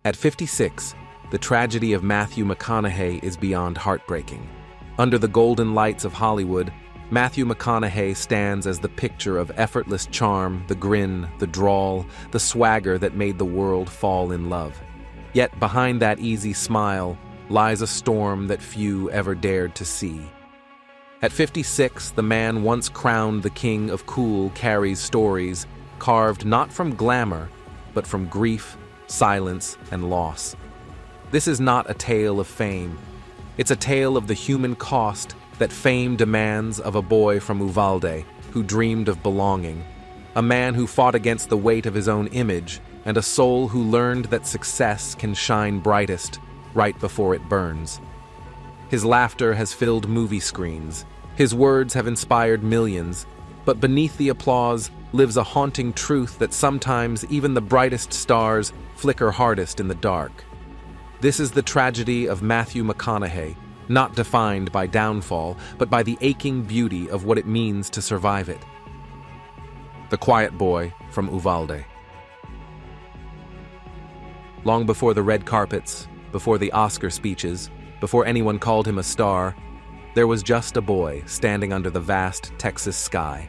At 56, the tragedy of Matthew McConaughey is beyond heartbreaking. Under the golden lights of Hollywood, Matthew McConaughey stands as the picture of effortless charm, the grin, the drawl, the swagger that made the world fall in love. Yet behind that easy smile lies a storm that few ever dared to see. At 56, the man once crowned the king of cool carries stories carved not from glamour, but from grief, silence, and loss. This is not a tale of fame. It's a tale of the human cost that fame demands of a boy from Uvalde who dreamed of belonging, a man who fought against the weight of his own image, and a soul who learned that success can shine brightest right before it burns. His laughter has filled movie screens. His words have inspired millions, but beneath the applause lives a haunting truth that sometimes even the brightest stars flicker hardest in the dark. This is the tragedy of Matthew McConaughey, not defined by downfall, but by the aching beauty of what it means to survive it. The quiet boy from Uvalde. Long before the red carpets, before the Oscar speeches, before anyone called him a star, there was just a boy standing under the vast Texas sky.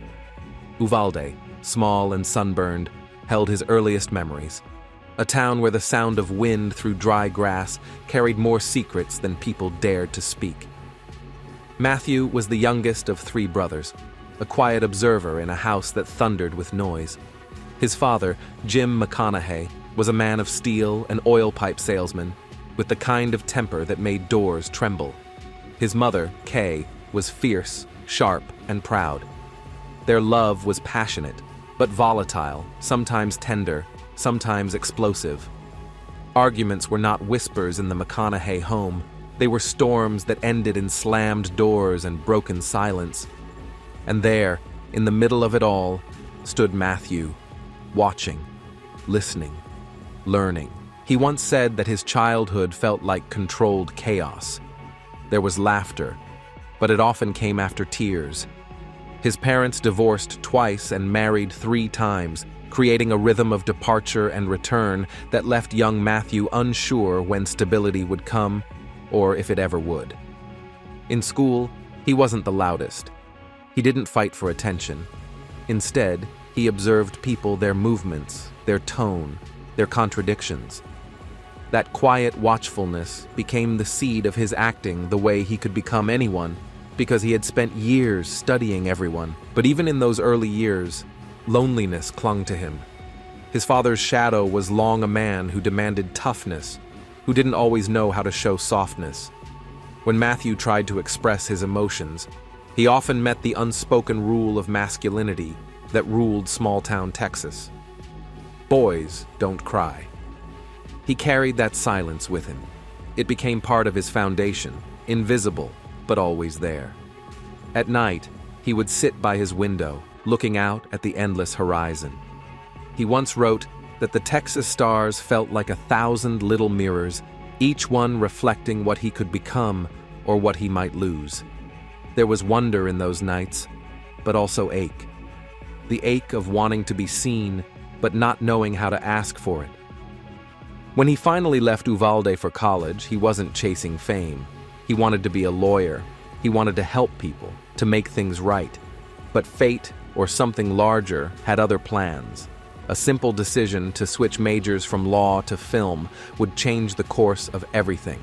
Uvalde, small and sunburned, held his earliest memories. A town where the sound of wind through dry grass carried more secrets than people dared to speak. Matthew was the youngest of 3 brothers, a quiet observer in a house that thundered with noise. His father, Jim McConaughey, was a man of steel, an oil pipe salesman, with the kind of temper that made doors tremble. His mother, Kay, was fierce, sharp, and proud. Their love was passionate, but volatile, sometimes tender, sometimes explosive. Arguments were not whispers in the McConaughey home. They were storms that ended in slammed doors and broken silence. And there, in the middle of it all, stood Matthew, watching, listening, learning. He once said that his childhood felt like controlled chaos. There was laughter, but it often came after tears. His parents divorced twice and married 3 times, creating a rhythm of departure and return that left young Matthew unsure when stability would come, or if it ever would. In school, he wasn't the loudest. He didn't fight for attention. Instead, he observed people, their movements, their tone, their contradictions. That quiet watchfulness became the seed of his acting the way he could become anyone, because he had spent years studying everyone. But even in those early years, loneliness clung to him. His father's shadow was long a man who demanded toughness, who didn't always know how to show softness. When Matthew tried to express his emotions, he often met the unspoken rule of masculinity that ruled small-town Texas. Boys don't cry. He carried that silence with him. It became part of his foundation, invisible, but always there. At night, he would sit by his window, looking out at the endless horizon. He once wrote that the Texas stars felt like 1,000 little mirrors, each one reflecting what he could become or what he might lose. There was wonder in those nights, but also ache. The ache of wanting to be seen, but not knowing how to ask for it. When he finally left Uvalde for college, he wasn't chasing fame. He wanted to be a lawyer. He wanted to help people, to make things right. But fate, or something larger, had other plans. A simple decision to switch majors from law to film would change the course of everything.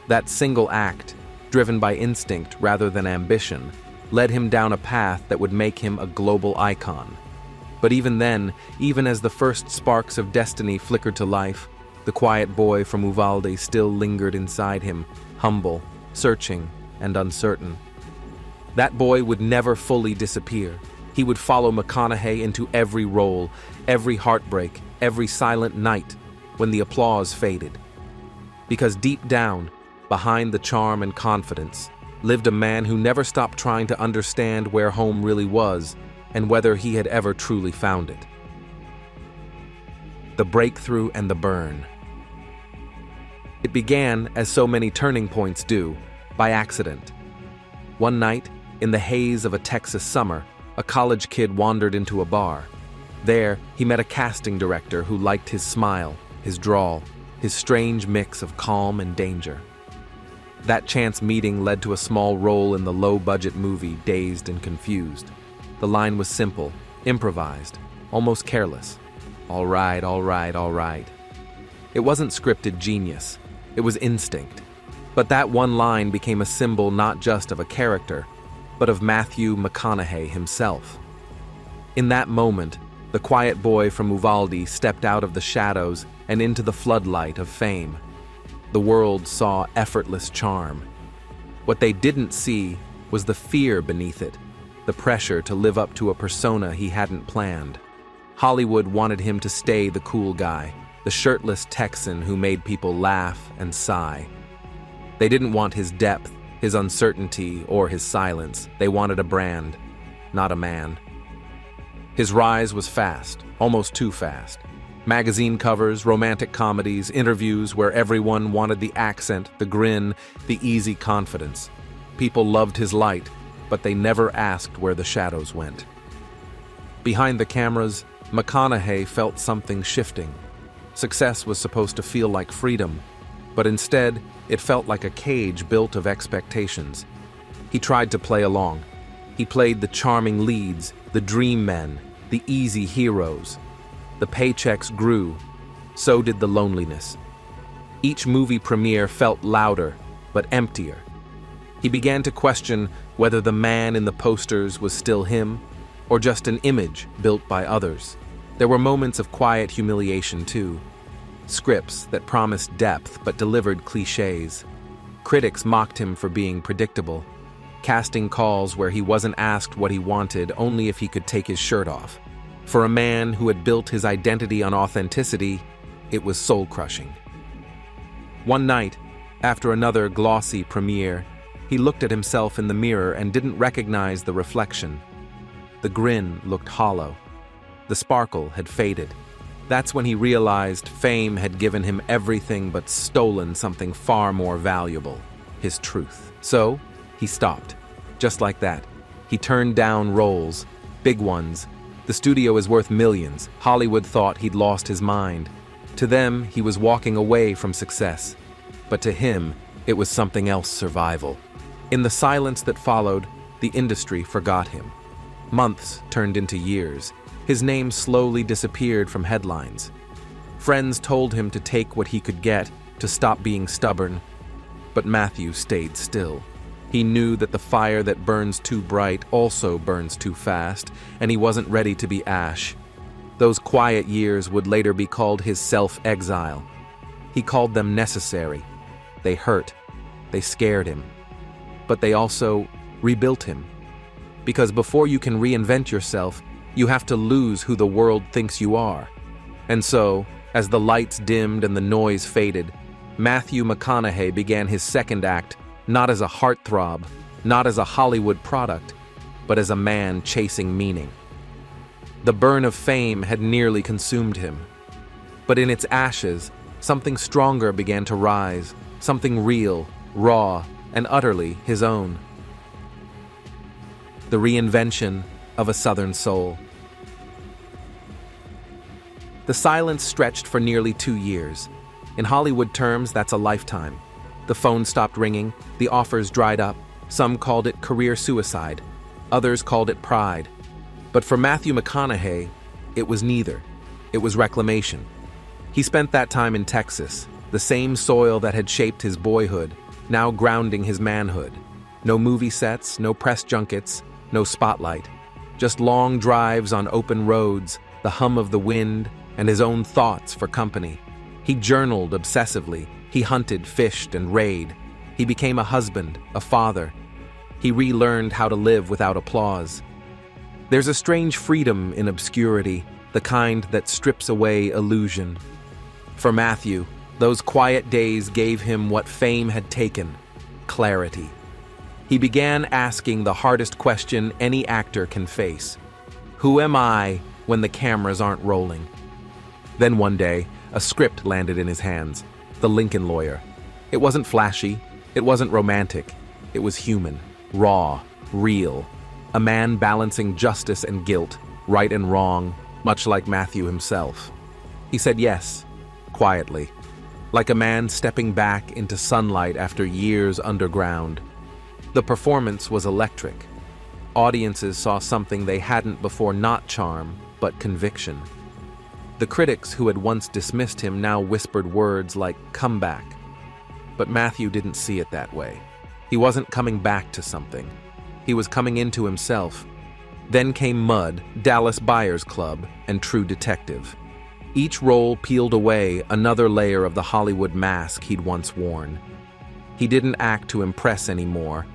That single act, driven by instinct rather than ambition, led him down a path that would make him a global icon. But even then, even as the first sparks of destiny flickered to life, the quiet boy from Uvalde still lingered inside him, humble, searching, and uncertain. That boy would never fully disappear. He would follow McConaughey into every role, every heartbreak, every silent night when the applause faded. Because deep down, behind the charm and confidence, lived a man who never stopped trying to understand where home really was and whether he had ever truly found it. The breakthrough and the burn. It began, as so many turning points do, by accident. One night, in the haze of a Texas summer, a college kid wandered into a bar. There, he met a casting director who liked his smile, his drawl, his strange mix of calm and danger. That chance meeting led to a small role in the low-budget movie Dazed and Confused. The line was simple, improvised, almost careless. All right, all right, all right. It wasn't scripted genius. It was instinct. But that one line became a symbol not just of a character, but of Matthew McConaughey himself. In that moment, the quiet boy from Uvalde stepped out of the shadows and into the floodlight of fame. The world saw effortless charm. What they didn't see was the fear beneath it, the pressure to live up to a persona he hadn't planned. Hollywood wanted him to stay the cool guy, the shirtless Texan who made people laugh and sigh. They didn't want his depth, his uncertainty, or his silence. They wanted a brand, not a man. His rise was fast, almost too fast. Magazine covers, romantic comedies, interviews where everyone wanted the accent, the grin, the easy confidence. People loved his light, but they never asked where the shadows went. Behind the cameras, McConaughey felt something shifting. Success was supposed to feel like freedom, but instead, it felt like a cage built of expectations. He tried to play along. He played the charming leads, the dream men, the easy heroes. The paychecks grew, so did the loneliness. Each movie premiere felt louder, but emptier. He began to question whether the man in the posters was still him, or just an image built by others. There were moments of quiet humiliation too. Scripts that promised depth but delivered cliches. Critics mocked him for being predictable. Casting calls where he wasn't asked what he wanted only if he could take his shirt off. For a man who had built his identity on authenticity, it was soul-crushing. One night, after another glossy premiere, he looked at himself in the mirror and didn't recognize the reflection. The grin looked hollow. The sparkle had faded. That's when he realized fame had given him everything but stolen something far more valuable, his truth. So, he stopped. Just like that. He turned down roles, big ones. The studio is worth millions. Hollywood thought he'd lost his mind. To them, he was walking away from success. But to him, it was something else: survival. In the silence that followed, the industry forgot him. Months turned into years. His name slowly disappeared from headlines. Friends told him to take what he could get, to stop being stubborn. But Matthew stayed still. He knew that the fire that burns too bright also burns too fast, and he wasn't ready to be ash. Those quiet years would later be called his self-exile. He called them necessary. They hurt. They scared him. But they also rebuilt him. Because before you can reinvent yourself, you have to lose who the world thinks you are. And so, as the lights dimmed and the noise faded, Matthew McConaughey began his second act, not as a heartthrob, not as a Hollywood product, but as a man chasing meaning. The burn of fame had nearly consumed him. But in its ashes, something stronger began to rise, something real, raw, and utterly his own. The reinvention of a Southern soul. The silence stretched for nearly 2 years. In Hollywood terms, that's a lifetime. The phone stopped ringing, the offers dried up. Some called it career suicide, others called it pride. But for Matthew McConaughey, it was neither. It was reclamation. He spent that time in Texas, the same soil that had shaped his boyhood, now grounding his manhood. No movie sets, no press junkets, no spotlight. Just long drives on open roads, the hum of the wind, and his own thoughts for company. He journaled obsessively. He hunted, fished, and rayed. He became a husband, a father. He relearned how to live without applause. There's a strange freedom in obscurity, the kind that strips away illusion. For Matthew, those quiet days gave him what fame had taken: clarity. He began asking the hardest question any actor can face. Who am I when the cameras aren't rolling? Then one day, a script landed in his hands. The Lincoln Lawyer. It wasn't flashy. It wasn't romantic. It was human, raw, real. A man balancing justice and guilt, right and wrong, much like Matthew himself. He said yes, quietly. like a man stepping back into sunlight after years underground. The performance was electric. Audiences saw something they hadn't before, not charm, but conviction. The critics who had once dismissed him now whispered words like comeback. But Matthew didn't see it that way. He wasn't coming back to something. He was coming into himself. Then came Mud, Dallas Buyers Club, and True Detective. Each role peeled away another layer of the Hollywood mask he'd once worn. He didn't act to impress anymore.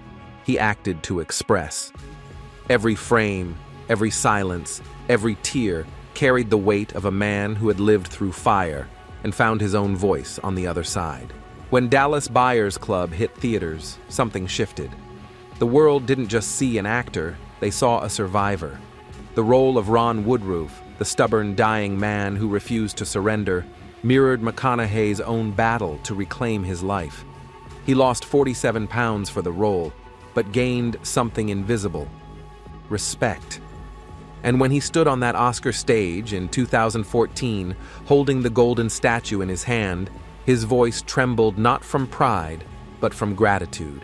He acted to express. Every frame, every silence, every tear carried the weight of a man who had lived through fire and found his own voice on the other side. When Dallas Buyers Club hit theaters, something shifted. The world didn't just see an actor, they saw a survivor. The role of Ron Woodroof, the stubborn, dying man who refused to surrender, mirrored McConaughey's own battle to reclaim his life. He lost 47 pounds for the role, but gained something invisible: respect. And when he stood on that Oscar stage in 2014, holding the golden statue in his hand, his voice trembled not from pride, but from gratitude.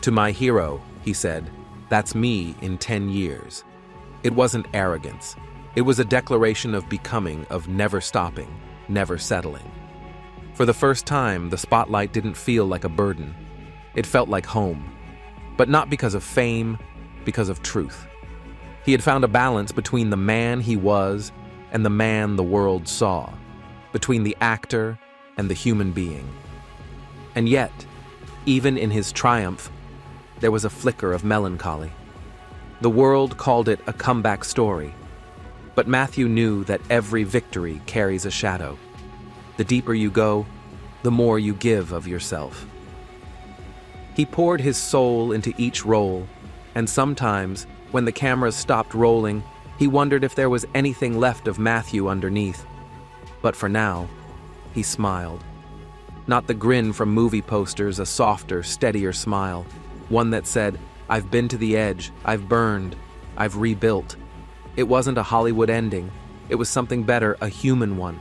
"To my hero," he said, "that's me in 10 years." It wasn't arrogance. It was a declaration of becoming, of never stopping, never settling. For the first time, the spotlight didn't feel like a burden. It felt like home. But not because of fame, because of truth. He had found a balance between the man he was and the man the world saw, between the actor and the human being. And yet, even in his triumph, there was a flicker of melancholy. The world called it a comeback story, but Matthew knew that every victory carries a shadow. The deeper you go, the more you give of yourself. He poured his soul into each role, and sometimes, when the cameras stopped rolling, he wondered if there was anything left of Matthew underneath. But for now, he smiled. Not the grin from movie posters, a softer, steadier smile. One that said, "I've been to the edge, I've burned, I've rebuilt." It wasn't a Hollywood ending. It was something better, a human one.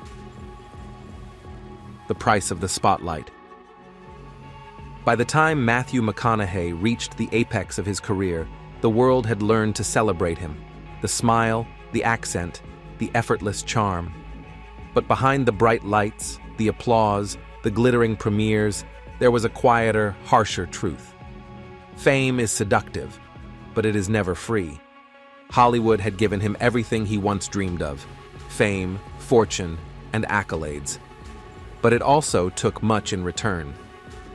The price of the spotlight. By the time Matthew McConaughey reached the apex of his career, the world had learned to celebrate him. The smile, the accent, the effortless charm. But behind the bright lights, the applause, the glittering premieres, there was a quieter, harsher truth. Fame is seductive, but it is never free. Hollywood had given him everything he once dreamed of: fame, fortune, and accolades. But it also took much in return.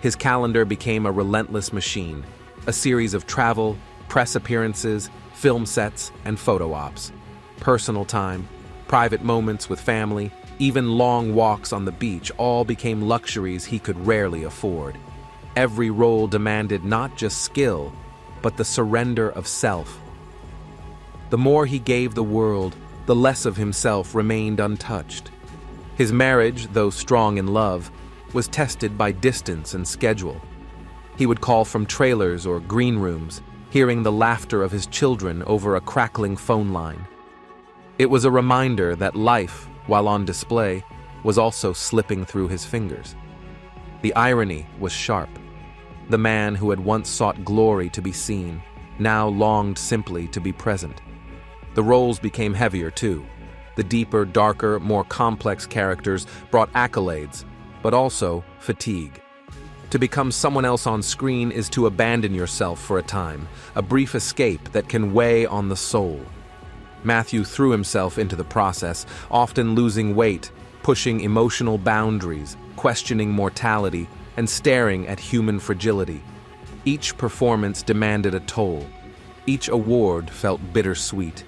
His calendar became a relentless machine, a series of travel, press appearances, film sets, and photo ops. Personal time, private moments with family, even long walks on the beach all became luxuries he could rarely afford. Every role demanded not just skill, but the surrender of self. The more he gave the world, the less of himself remained untouched. His marriage, though strong in love, was tested by distance and schedule. He would call from trailers or green rooms, hearing the laughter of his children over a crackling phone line. It was a reminder that life, while on display, was also slipping through his fingers. The irony was sharp. The man who had once sought glory to be seen, now longed simply to be present. The roles became heavier too. The deeper, darker, more complex characters brought accolades, but also fatigue. To become someone else on screen is to abandon yourself for a time, a brief escape that can weigh on the soul. Matthew threw himself into the process, often losing weight, pushing emotional boundaries, questioning mortality, and staring at human fragility. Each performance demanded a toll. Each award felt bittersweet.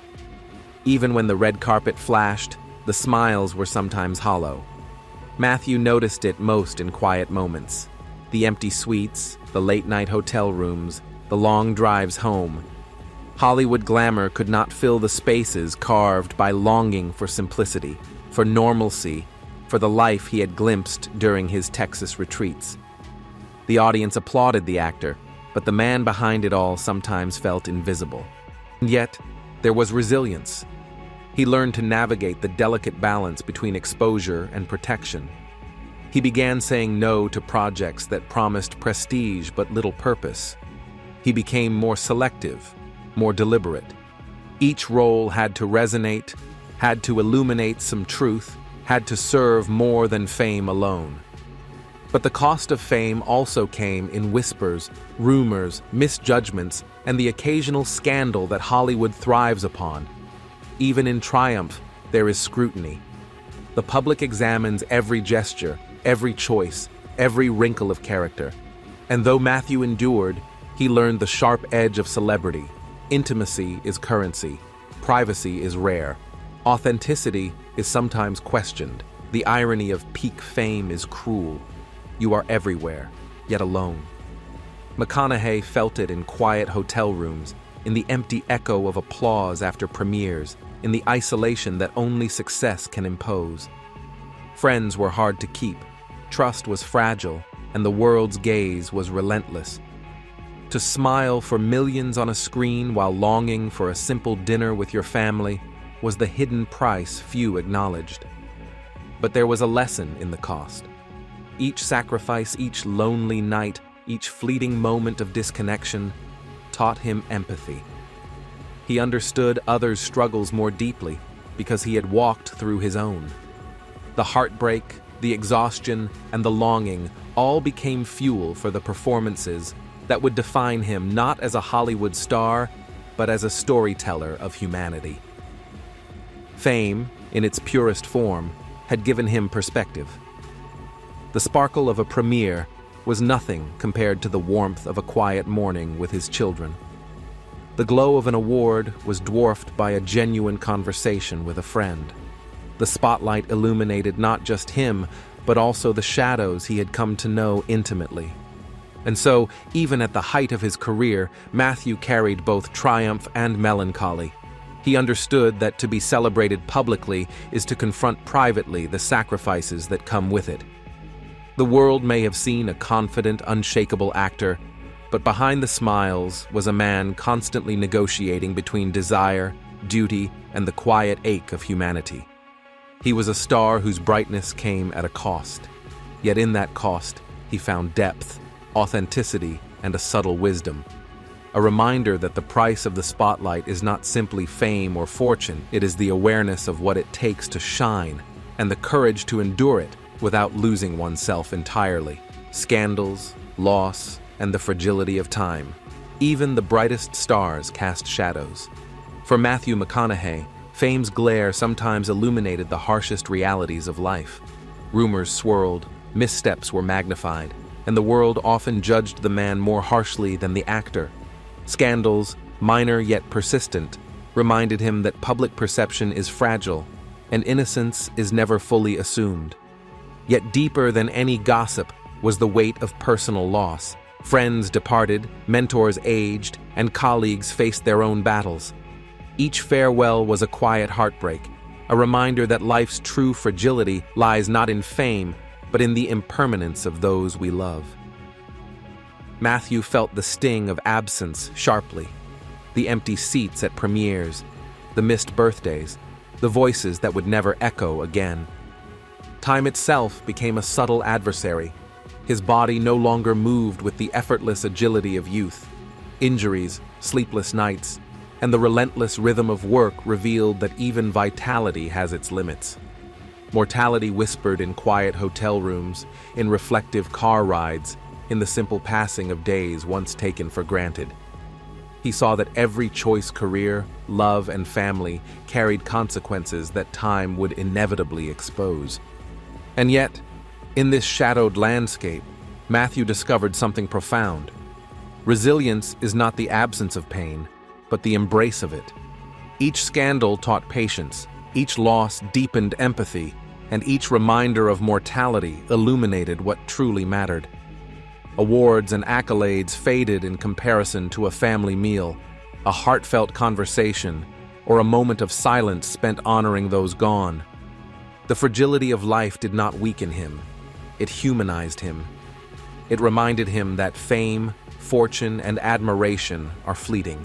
Even when the red carpet flashed, the smiles were sometimes hollow. Matthew noticed it most in quiet moments. The empty suites, the late-night hotel rooms, the long drives home. Hollywood glamour could not fill the spaces carved by longing for simplicity, for normalcy, for the life he had glimpsed during his Texas retreats. The audience applauded the actor, but the man behind it all sometimes felt invisible. And yet, there was resilience. He learned to navigate the delicate balance between exposure and protection. He began saying no to projects that promised prestige but little purpose. He became more selective, more deliberate. Each role had to resonate, had to illuminate some truth, had to serve more than fame alone. But the cost of fame also came in whispers, rumors, misjudgments, and the occasional scandal that Hollywood thrives upon. Even in triumph, there is scrutiny. The public examines every gesture, every choice, every wrinkle of character. And though Matthew endured, he learned the sharp edge of celebrity. Intimacy is currency. Privacy is rare. Authenticity is sometimes questioned. The irony of peak fame is cruel. You are everywhere, yet alone. McConaughey felt it in quiet hotel rooms, in the empty echo of applause after premieres, in the isolation that only success can impose. Friends were hard to keep, trust was fragile, and the world's gaze was relentless. To smile for millions on a screen while longing for a simple dinner with your family was the hidden price few acknowledged. But there was a lesson in the cost. Each sacrifice, each lonely night, each fleeting moment of disconnection taught him empathy. He understood others' struggles more deeply because he had walked through his own. The heartbreak, the exhaustion, and the longing all became fuel for the performances that would define him not as a Hollywood star, but as a storyteller of humanity. Fame, in its purest form, had given him perspective. The sparkle of a premiere was nothing compared to the warmth of a quiet morning with his children. The glow of an award was dwarfed by a genuine conversation with a friend. The spotlight illuminated not just him, but also the shadows he had come to know intimately. And so, even at the height of his career, Matthew carried both triumph and melancholy. He understood that to be celebrated publicly is to confront privately the sacrifices that come with it. The world may have seen a confident, unshakable actor, but behind the smiles was a man constantly negotiating between desire, duty, and the quiet ache of humanity. He was a star whose brightness came at a cost. Yet in that cost, he found depth, authenticity, and a subtle wisdom. A reminder that the price of the spotlight is not simply fame or fortune, it is the awareness of what it takes to shine, and the courage to endure it without losing oneself entirely. Scandals, loss, and the fragility of time. Even the brightest stars cast shadows. For Matthew McConaughey, fame's glare sometimes illuminated the harshest realities of life. Rumors swirled, missteps were magnified, and the world often judged the man more harshly than the actor. Scandals, minor yet persistent, reminded him that public perception is fragile, and innocence is never fully assumed. Yet deeper than any gossip was the weight of personal loss. Friends departed, mentors aged, and colleagues faced their own battles. Each farewell was a quiet heartbreak, a reminder that life's true fragility lies not in fame, but in the impermanence of those we love. Matthew felt the sting of absence sharply. The empty seats at premieres, the missed birthdays, the voices that would never echo again. Time itself became a subtle adversary. His body no longer moved with the effortless agility of youth. Injuries, sleepless nights, and the relentless rhythm of work revealed that even vitality has its limits. Mortality whispered in quiet hotel rooms, in reflective car rides, in the simple passing of days once taken for granted. He saw that every choice career, love, and family carried consequences that time would inevitably expose. And yet, in this shadowed landscape, Matthew discovered something profound. Resilience is not the absence of pain, but the embrace of it. Each scandal taught patience, each loss deepened empathy, and each reminder of mortality illuminated what truly mattered. Awards and accolades faded in comparison to a family meal, a heartfelt conversation, or a moment of silence spent honoring those gone. The fragility of life did not weaken him. It humanized him. It reminded him that fame, fortune, and admiration are fleeting.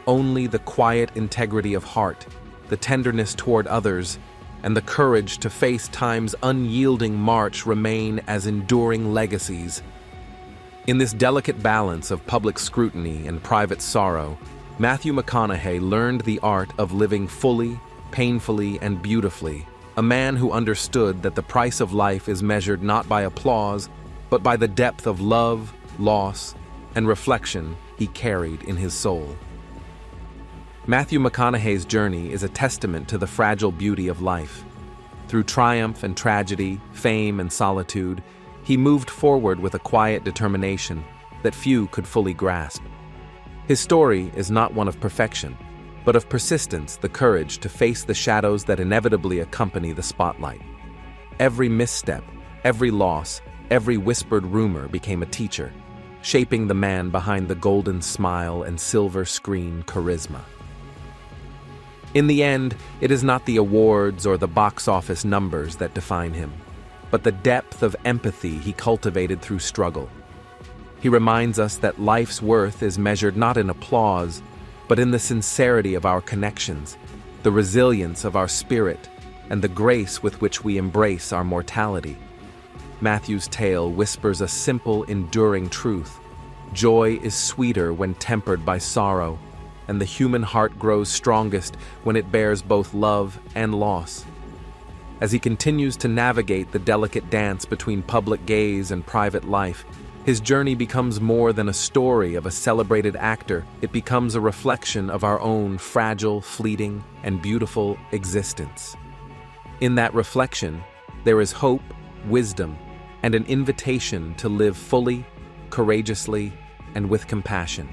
Only the quiet integrity of heart, the tenderness toward others, and the courage to face time's unyielding march remain as enduring legacies. In this delicate balance of public scrutiny and private sorrow, Matthew McConaughey learned the art of living fully, painfully, and beautifully, a man who understood that the price of life is measured not by applause, but by the depth of love, loss, and reflection he carried in his soul. Matthew McConaughey's journey is a testament to the fragile beauty of life. Through triumph and tragedy, fame and solitude, he moved forward with a quiet determination that few could fully grasp. His story is not one of perfection, but of persistence, the courage to face the shadows that inevitably accompany the spotlight. Every misstep, every loss, every whispered rumor became a teacher, shaping the man behind the golden smile and silver screen charisma. In the end, it is not the awards or the box office numbers that define him, but the depth of empathy he cultivated through struggle. He reminds us that life's worth is measured not in applause, but in the sincerity of our connections, the resilience of our spirit, and the grace with which we embrace our mortality. Matthew's tale whispers a simple, enduring truth. Joy is sweeter when tempered by sorrow, and the human heart grows strongest when it bears both love and loss. As he continues to navigate the delicate dance between public gaze and private life, his journey becomes more than a story of a celebrated actor. It becomes a reflection of our own fragile, fleeting, and beautiful existence. In that reflection, there is hope, wisdom, and an invitation to live fully, courageously, and with compassion.